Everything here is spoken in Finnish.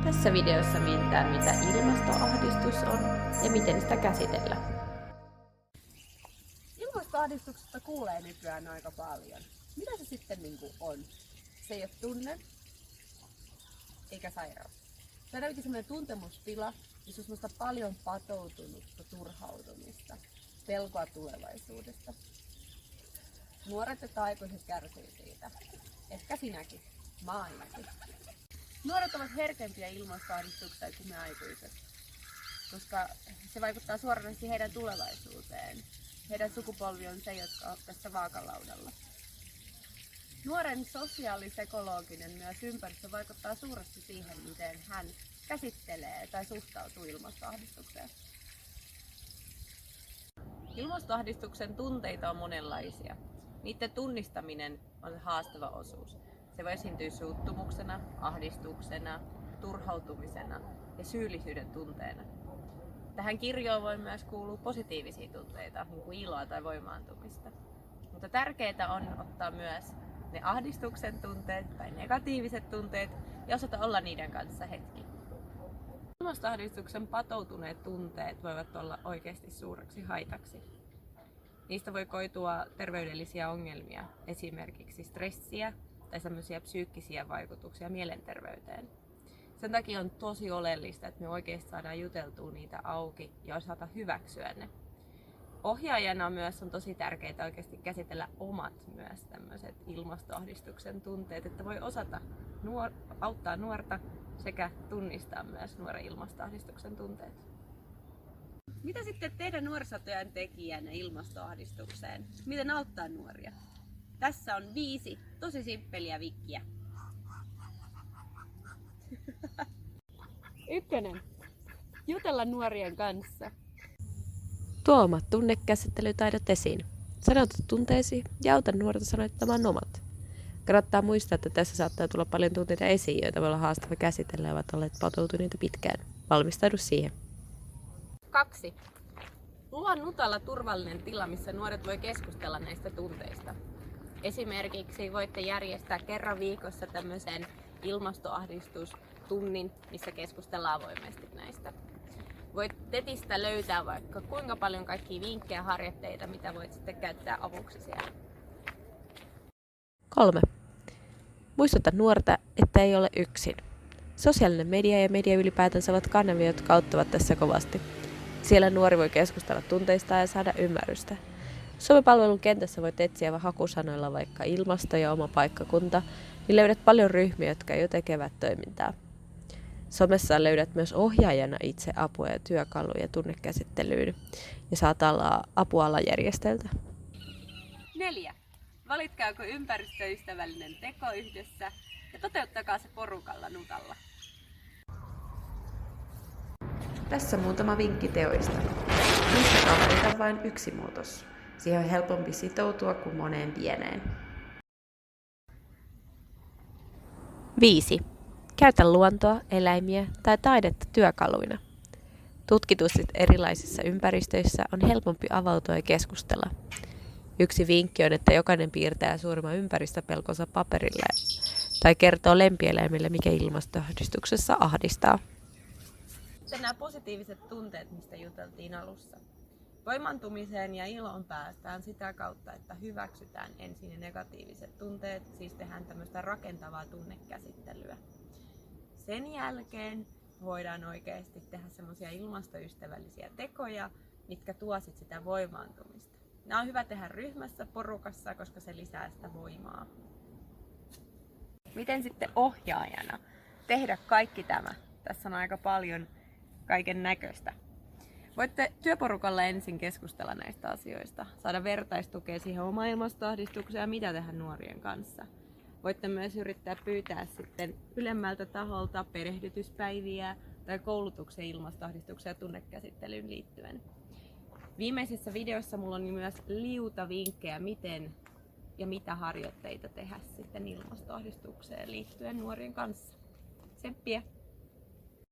Tässä videossa mietitään, mitä ilmastoahdistus on ja miten sitä käsitellään. Ilmastoahdistuksesta kuulee nykyään aika paljon. Mitä se sitten on? Se ei ole tunne eikä sairaus. Se on ainakin sellainen tuntemustila, missä on semmoista paljon patoutunutta turhautumista, pelkoa tulevaisuudesta. Nuoret ja aikuiset kärsii siitä. Ehkä sinäkin. Mä ainakin. Nuoret ovat herkempiä ilmastoahdistukseen kuin me aikuiset, koska se vaikuttaa suoranaisesti heidän tulevaisuuteen. Heidän sukupolvi on se, jotka on tässä vaakalaudalla. Nuoren sosiaalisekologinen myös ympäristö vaikuttaa suuresti siihen, miten hän käsittelee tai suhtautuu ilmastoahdistukseen. Ilmastoahdistuksen tunteita on monenlaisia. Niiden tunnistaminen on haastava osuus. Se voi esiintyä suuttumuksena, ahdistuksena, turhautumisena ja syyllisyyden tunteena. Tähän kirjoon voi myös kuulua positiivisia tunteita, niin kuin iloa tai voimaantumista. Mutta tärkeää on ottaa myös ne ahdistuksen tunteet tai negatiiviset tunteet ja osata olla niiden kanssa hetki. Ilmastoahdistuksen patoutuneet tunteet voivat olla oikeasti suureksi haitaksi. Niistä voi koitua terveydellisiä ongelmia, esimerkiksi stressiä tai sellaisia psyykkisiä vaikutuksia mielenterveyteen. Sen takia on tosi oleellista, että me oikeasti saadaan juteltua niitä auki ja osata hyväksyä ne. Ohjaajana myös on tosi tärkeää oikeasti käsitellä omat myös tämmöiset ilmastoahdistuksen tunteet, että voi osata auttaa nuorta sekä tunnistaa myös nuoren ilmastoahdistuksen tunteet. Mitä sitten tehdä nuorisotyön tekijänä ilmastoahdistukseen? Miten auttaa nuoria? Tässä on 5 tosi simppeliä vikkiä. 1. Jutella nuorien kanssa. Tuo omat tunnekäsittelytaidot esiin. Sanota tunteesi ja auta nuorta sanoittamaan omat. Kannattaa muistaa, että tässä saattaa tulla paljon tunteita esiin, joita voi olla haastava käsitellä ja ovat olleet patoutuneita pitkään. Valmistaudu siihen. 2. Luo nutalla turvallinen tila, missä nuoret voi keskustella näistä tunteista. Esimerkiksi voitte järjestää kerran viikossa tämmöisen ilmastoahdistustunnin, missä keskustellaan avoimesti näistä. Voit netistä löytää vaikka kuinka paljon kaikkia vinkkejä ja harjoitteita, mitä voit sitten käyttää avuksi siellä. 3. Muistuta nuorta, että ei ole yksin. Sosiaalinen media ja media ylipäätänsä ovat kanavia, jotka auttavat tässä kovasti. Siellä nuori voi keskustella tunteistaan ja saada ymmärrystä. Somepalvelun kentässä voit etsiä hakusanoilla vaikka ilmasto ja oma paikkakunta, niin löydät paljon ryhmiä, jotka jo tekevät toimintaa. Somessa löydät myös ohjaajana itse apua ja työkaluja tunnekäsittelyyn ja saat apua alajärjestöltä. 4. Valitkaako ympäristöystävällinen teko yhdessä ja toteuttakaa se porukalla nutalla. Tässä muutama vinkki teoista. Muistakaa valita vain yksi muutos. Siihen on helpompi sitoutua kuin moneen pieneen. 5. Käytä luontoa, eläimiä tai taidetta työkaluina. Tutkitusti erilaisissa ympäristöissä on helpompi avautua ja keskustella. Yksi vinkki on, että jokainen piirtää suurimman ympäristöpelkonsa paperille tai kertoo lempieläimille, mikä ilmastoahdistuksessa ahdistaa. Sitten nämä positiiviset tunteet, mistä juteltiin alussa. Voimantumiseen ja iloon päästään sitä kautta, että hyväksytään ensin ne negatiiviset tunteet, siis tehdään tämmöistä rakentavaa tunnekäsittelyä. Sen jälkeen voidaan oikeasti tehdä semmoisia ilmastoystävällisiä tekoja, mitkä tuo sitä voimaantumista. Nämä on hyvä tehdä ryhmässä, porukassa, koska se lisää sitä voimaa. Miten sitten ohjaajana tehdä kaikki tämä? Tässä on aika paljon kaiken näköistä. Voitte työporukalla ensin keskustella näistä asioista, saada vertaistukea siihen omaan ilmastoahdistukseen ja mitä tehdä nuorien kanssa. Voitte myös yrittää pyytää sitten ylemmältä taholta perehdytyspäiviä tai koulutuksen ilmastoahdistukseen ja tunnekäsittelyyn liittyen. Viimeisessä videossa mulla on myös liuta vinkkejä, miten ja mitä harjoitteita tehdä sitten ilmastoahdistukseen liittyen nuorien kanssa. Tsemppiä!